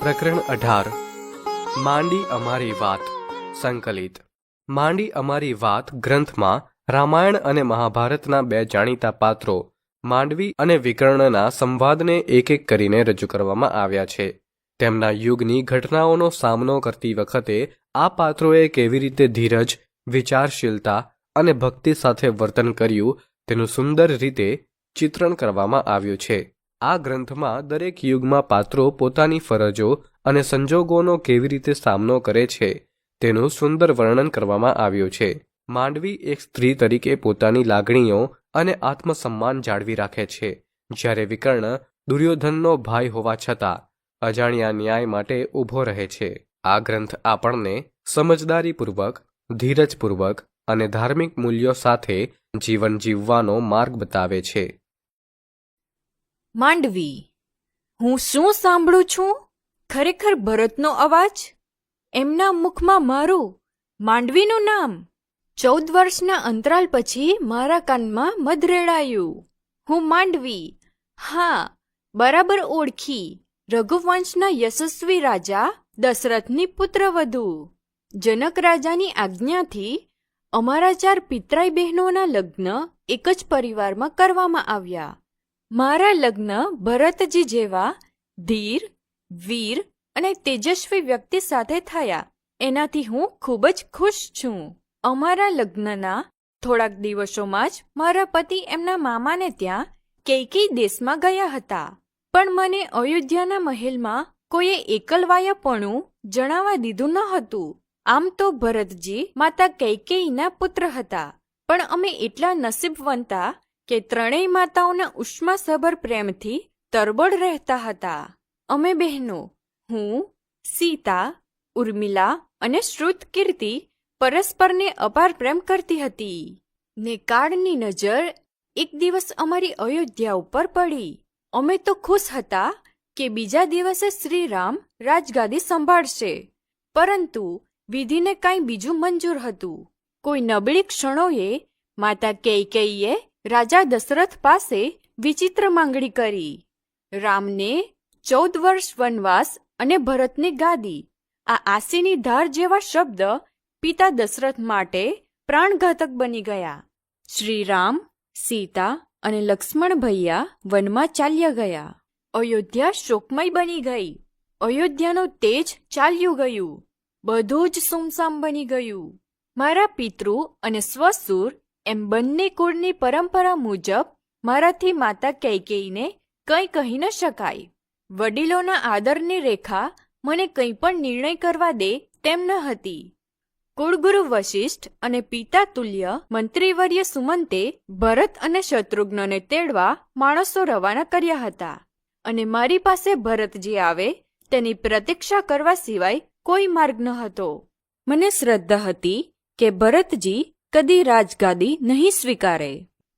પ્રકરણ 18 માંડી અમારી વાત સંકલિત। માંડી અમારી વાત ગ્રંથમાં રામાયણ અને મહાભારતના બે જાણીતા પાત્રો માંડવી અને વિકર્ણના સંવાદને એક એક કરીને રજૂ કરવામાં આવ્યા છે। તેમના યુગની ઘટનાઓનો સામનો કરતી વખતે આ પાત્રોએ કેવી રીતે ધીરજ, વિચારશીલતા અને ભક્તિ સાથે વર્તન કર્યું તેનું સુંદર રીતે ચિત્રણ કરવામાં આવ્યું છે। આ ગ્રંથમાં દરેક યુગમાં પાત્રો પોતાની ફરજો અને સંજોગોનો કેવી રીતે સામનો કરે છે તેનું સુંદર વર્ણન કરવામાં આવ્યું છે। માંડવી એક સ્ત્રી તરીકે પોતાની લાગણીઓ અને આત્મસન્માન જાળવી રાખે છે, જ્યારે વિકર્ણ દુર્યોધનનો ભાઈ હોવા છતાં અજાણ્યા ન્યાય માટે ઊભો રહે છે। આ ગ્રંથ આપણને સમજદારીપૂર્વક, ધીરજપૂર્વક અને ધાર્મિક મૂલ્યો સાથે જીવન જીવવાનો માર્ગ બતાવે છે। માંડવી। હું શું સાંભળું છું? ખરેખર ભરતનો અવાજ? એમના મુખમાં મારું માંડવીનું નામ! 14 વર્ષના અંતરાલ પછી મારા કાનમાં મધ રેડાયું। હું માંડવી, હા, બરાબર ઓળખી। રઘુવંશના યશસ્વી રાજા દશરથની પુત્રવધુ। જનક રાજાની આજ્ઞાથી અમારા 4 પિતરાઈ બહેનોના લગ્ન એક જ પરિવારમાં કરવામાં આવ્યા। મારા લગ્ન ભરતજી જેવા ધીર, વીર અને તેજસ્વી વ્યક્તિ સાથે થયા। એનાથી હું ખૂબ જ ખુશ છું। અમારા લગ્નના થોડાક દિવસોમાં જ મારા પતિ એમના મામાને ત્યાં કૈકેયી દેશમાં ગયા હતા, પણ મને અયોધ્યાના મહેલમાં કોઈએ એકલવાયાપણું જણાવવા દીધું ન હતું। આમ તો ભરતજી માતા કૈકેયીના પુત્ર હતા, પણ અમે એટલા નસીબવંતા કે ત્રણેય માતાઓના ઉષ્માસભર પ્રેમથી તરબોળ રહેતા હતા। અમે બહેનો, હું, સીતા, ઉર્મિલા અને શ્રુતકીર્તિ પરસ્પરને અપાર પ્રેમ કરતી હતી ને કાળની નજર એક દિવસ અમારી અયોધ્યા ઉપર પડી। અમે તો ખુશ હતા કે બીજા દિવસે શ્રીરામ રાજગાદી સંભાળશે, પરંતુ વિધિને કાંઈ બીજું મંજૂર હતું। કોઈ નબળી ક્ષણોએ માતા કૈકેયીએ રાજા દશરથ પાસે વિચિત્ર માંગણી કરી। રામને 14 વર્ષ વનવાસ અને ભરતની ગાદી, આ આસીની ધાર જેવા શબ્દ પિતા દશરથ માટે પ્રાણઘાતક બની ગયા। શ્રીરામ, સીતા અને લક્ષ્મણ ભૈયા વનમાં ચાલ્યા ગયા। અયોધ્યા શોકમય બની ગઈ। અયોધ્યાનું તેજ ચાલ્યું ગયું। બધું જ સુમસામ બની ગયું। મારા પિતૃ અને સ્વસુર એમ બંને કુળની પરંપરા મુજબ મારાથી માતા કૈકેયીને કંઈ કહી ન શકાય। વડીલોના આદરની રેખા મને કંઈ પણ નિર્ણય કરવા દે તેમ ન હતી। કુળગુરુ વશિષ્ઠ અને પિતા તુલ્ય મંત્રીવર્ય સુમંતે ભરત અને શત્રુઘ્નને તેડવા માણસો રવાના કર્યા હતા, અને મારી પાસે ભરતજી આવે તેની પ્રતીક્ષા કરવા સિવાય કોઈ માર્ગ ન હતો। મને શ્રદ્ધા હતી કે ભરતજી કદી રાજગાદી નહીં સ્વીકારે।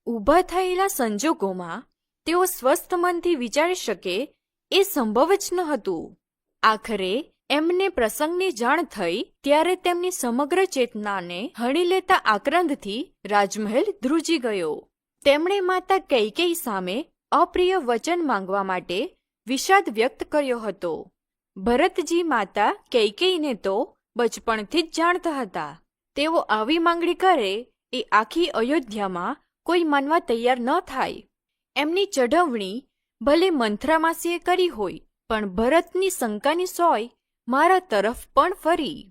ઊભા થયેલા સંજોગોમાં તેઓ સ્વસ્થ મનથી વિચારી શકે એ સંભવ જ ન હતું। આખરે એમને પ્રસંગની જાણ થઈ ત્યારે તેમની સમગ્ર ચેતનાને હણી લેતા આક્રંદથી રાજમહેલ ધ્રુજી ગયો। તેમણે માતા કૈકેયી સામે અપ્રિય વચન માંગવા માટે વિષાદ વ્યક્ત કર્યો હતો। ભરતજી માતા કૈકેયીને તો બચપણથી જ જાણતા હતા। તેઓ આવી માંગણી કરે એ આખી અયોધ્યામાં કોઈ માનવા તૈયાર ન થાય। એમની ચઢવણી ભલે મંથરા માસીએ કરી હોય, પણ ભરતની શંકાની સોય મારા તરફ પણ ફરી।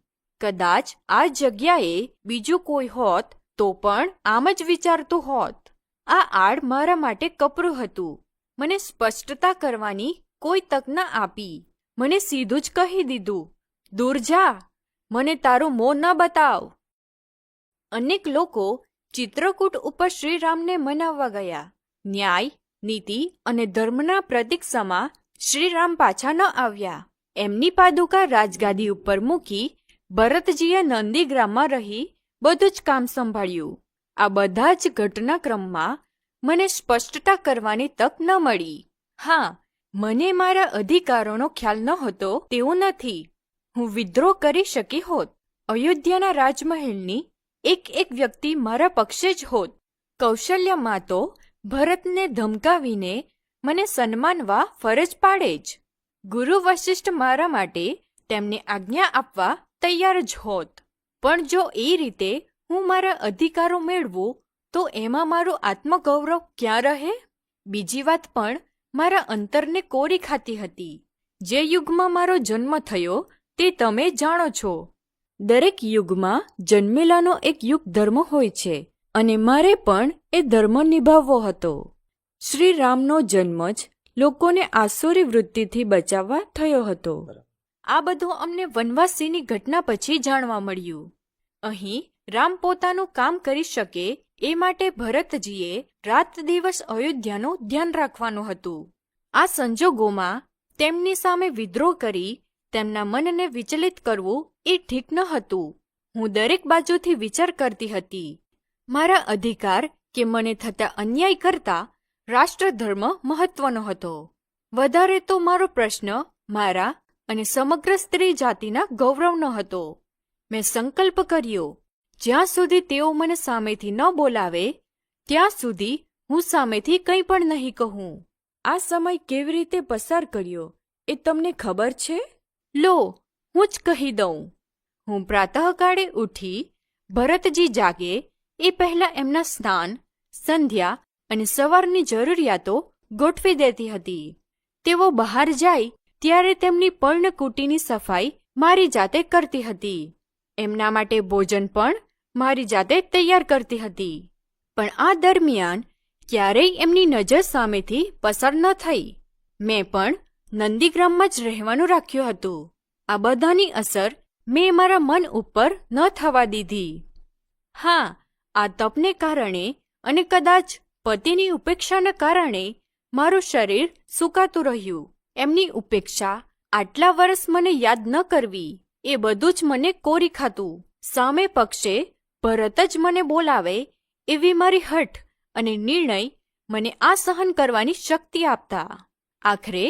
કદાચ આ જગ્યાએ બીજું કોઈ હોત તો પણ આમ જ વિચારતું હોત। આ આડ મારા માટે કપરું હતું। મને સ્પષ્ટતા કરવાની કોઈ તક ન આપી। મને સીધું જ કહી દીધું, દૂર જા, મને તારું મોં ન બતાવ। અનેક લોકો ચિત્રકૂટ ઉપર શ્રીરામને મનાવવા ગયા। ન્યાય, નીતિ અને ધર્મના પ્રતીક સમા શ્રીરામ પાછા ન આવ્યા। એમની પાદુકા રાજગાદી ઉપર મૂકી ભરતજીએ નંદીગ્રામમાં રહી બધું જ કામ સંભાળ્યું। આ બધા જ ઘટનાક્રમમાં મને સ્પષ્ટતા કરવાની તક ન મળી। હા, મને મારા અધિકારોનો ખ્યાલ નહોતો તેવું નથી। હું વિદ્રોહ કરી શકી હોત। અયોધ્યાના રાજમહેલની એક એક વ્યક્તિ મારા પક્ષે જ હોત। કૌશલ્યમાં તો ભરતને ધમકાવીને મને સન્માનવા ફરજ પાડે જ। ગુરુ વશિષ્ઠ મારા માટે તેમને આજ્ઞા આપવા તૈયાર જ હોત. પણ જો એ રીતે હું મારા અધિકારો મેળવું તો એમાં મારું આત્મગૌરવ ક્યાં રહે? બીજી વાત પણ મારા અંતરને કોરી ખાતી હતી. જે યુગમાં મારો જન્મ થયો તે તમે જાણો છો. દરેક યુગમાં જન્મેલાનો એક યુગ ધર્મ હોય છે અને મારે પણ એ ધર્મ નિભાવવો હતો. શ્રી રામનો જન્મ જ લોકોને આસુરી વૃત્તિથી બચાવવા થયો હતો. આ બધું અમને વનવાસીની ઘટના પછી જાણવા મળ્યું. અહીં રામ પોતાનું કામ કરી શકે એ માટે ભરતજીએ રાત દિવસ અયોધ્યાનું ધ્યાન રાખવાનું હતું. આ સંજોગોમાં તેમની સામે વિદ્રોહ કરી તેમના મનને વિચલિત કરવું એ ઠીક ન હતું. હું દરેક બાજુથી વિચાર કરતી હતી. મારા અધિકાર કે મને થતા અન્યાય કરતા રાષ્ટ્રધર્મ મહત્વનો હતો. વધારે તો મારો પ્રશ્ન મારા અને સમગ્ર સ્ત્રી જાતિના ગૌરવનો હતો. મેં સંકલ્પ કર્યો, જ્યાં સુધી તેઓ મને સામેથી ન બોલાવે ત્યાં સુધી હું સામેથી કંઈ પણ નહીં કહું. આ સમય કેવી રીતે પસાર કર્યો એ તમને ખબર છે? લો, હું જ કહી દઉં. હું પ્રાતઃકાળે ઉઠી ભરતજી જાગે એ પહેલા એમના સ્નાન, સંધ્યા અને સવારની જરૂરિયાતો ગોઠવી દેતી હતી. તેઓ બહાર જાય ત્યારે તેમની પર્ણકુટીની સફાઈ મારી જાતે કરતી હતી. એમના માટે ભોજન પણ મારી જાતે તૈયાર કરતી હતી. પણ આ દરમિયાન ક્યારેય એમની નજર સામેથી પસાર ન થઈ. મેં પણ નંદીગ્રામમાં જ રહેવાનું રાખ્યું હતું. આ બધાની અસર મેં મારા મન ઉપર ન થવા દીધી. હા, આ તપને કારણે અને કદાચ પતિની ઉપેક્ષાને કારણે મારું શરીર સૂકાતું રહ્યું. એમની ઉપેક્ષા, આટલા વર્ષ મને યાદ ન કરવી, એ બધું જ મને કોરી ખાતું. સામે પક્ષે ભરત જ મને બોલાવે એવી મારી હઠ અને નિર્ણય મને આ સહન કરવાની શક્તિ આપતા. આખરે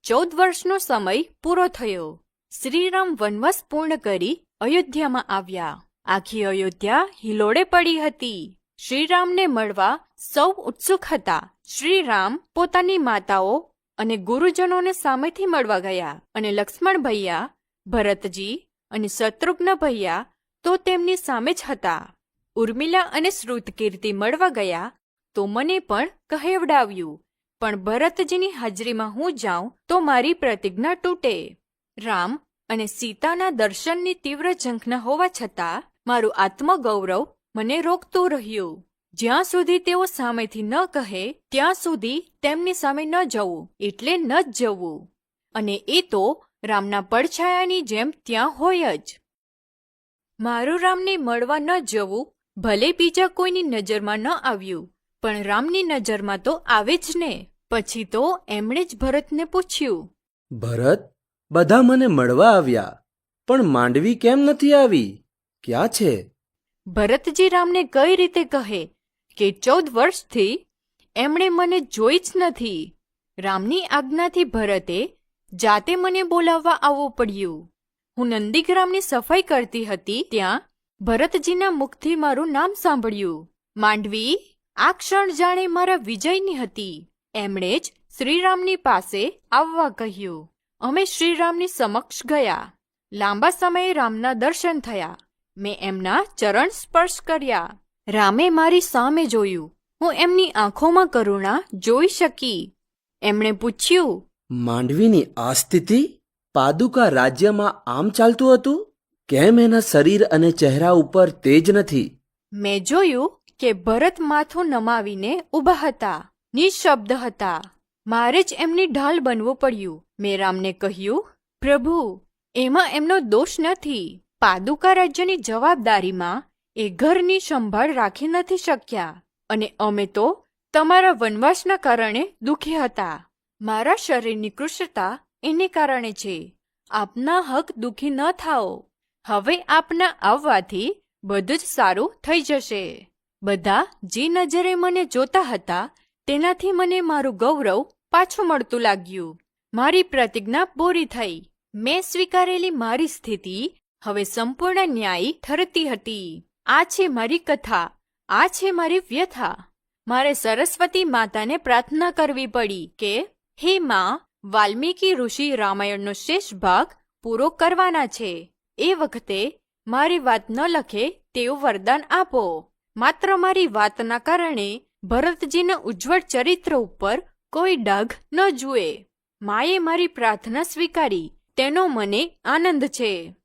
14 વર્ષનો સમય પૂરો થયો. શ્રીરામ વનવાસ પૂર્ણ કરી અયોધ્યામાં આવ્યા. આખી અયોધ્યા હિલોળે પડી હતી. શ્રીરામને મળવા સૌ ઉત્સુક હતા. શ્રીરામ પોતાની માતાઓ અને ગુરુજનોને સામેથી મળવા ગયા અને લક્ષ્મણ ભૈયા, ભરતજી અને શત્રુઘ્ન ભૈયા તો તેમની સામે જ હતા. ઉર્મિલા અને શ્રુતકીર્તિ મળવા ગયા તો મને પણ કહેવડાવ્યું, પણ ભરતજીની હાજરીમાં હું જાઉં તો મારી પ્રતિજ્ઞા તૂટે. રામ અને સીતાના દર્શનની તીવ્ર ઝંખના હોવા છતાં મારું આત્મગૌરવ મને રોકતું રહ્યું. જ્યાં સુધી તેઓ સામેથી ન કહે ત્યાં સુધી તેમની સામે ન જવું એટલે ન જ જવું. અને એ તો રામના પડછાયાની જેમ ત્યાં હોય જ. મારું રામને મળવા ન જવું ભલે બીજા કોઈની નજરમાં ન આવ્યું, પણ રામની નજરમાં તો આવે જ ને. પછી તો એમણે જ ભરતને પૂછ્યું, ભરત, બધા મને મળવા આવ્યા, પણ માંડવી કેમ નથી આવી? ક્યાં છે? ભરતજી રામને કઈ રીતે કહે કે 14 વર્ષથી એમણે મને જોઈ જ નથી. રામની આજ્ઞાથી ભરતે જાતે મને બોલાવવા આવવું પડ્યું. હું નંદીગ્રામની સફાઈ કરતી હતી ત્યાં ભરતજીના મુખથી મારું નામ સાંભળ્યું. માંડવી આ ક્ષણ જાણે મારા વિજયની હતી. એમણે જ શ્રીરામની પાસે આવવા કહ્યું. અમે શ્રીરામની સમક્ષ ગયા. લાંબા સમયે રામના દર્શન થયા. મેં એમના ચરણ સ્પર્શ કર્યા. રામે મારી સામે જોયું. હું એમની આંખોમાં કરુણા જોઈ શકી. એમણે પૂછ્યું, માંડવીની આ સ્થિતિ? પાદુકા રાજ્યમાં આમ ચાલતું હતું? કેમ એના શરીર અને ચહેરા ઉપર તેજ નથી? મેં જોયું કે ભરત માથું નમાવીને ઊભા હતા, નિઃશબ્દ હતા. મારે જ એમની ઢાલ બનવું પડ્યું. મેં રામને કહ્યું, પ્રભુ, એમાં એમનો દોષ નથી. પાદુકા રાજ્યની જવાબદારીમાં એ ઘરની સંભાળ રાખી નથી શક્યા અને અમે તો તમારા વનવાસના કારણે દુઃખી હતા. મારા શરીરની કૃશતા એને કારણે છે. આપના હક દુઃખી ન થાઓ. હવે આપના આવવાથી બધું જ સારું થઈ જશે. બધા જે નજરે મને જોતા હતા તેનાથી મને મારું ગૌરવ પાછું મળતું લાગ્યું. મારી પ્રતિજ્ઞા પૂરી થઈ. મેં સ્વીકારેલી મારી સ્થિતિ હવે સંપૂર્ણ ન્યાયી ઠરતી હતી. આ છે મારી કથા. આ છે મારી વ્યથા. મારે સરસ્વતી માતાને પ્રાર્થના કરવી પડી કે, હે માં, વાલ્મીકી ઋષિ રામાયણનો શેષ ભાગ પૂરો કરવાના છે. એ વખતે મારી વાત ન લખે તેવું વરદાન આપો. માત્ર મારી વાતના કારણે ભરતજીના ઉજ્જવળ ચરિત્ર ઉપર કોઈ ડાઘ ન જુએ. માએ મારી પ્રાર્થના સ્વીકારી તેનો મને આનંદ છે.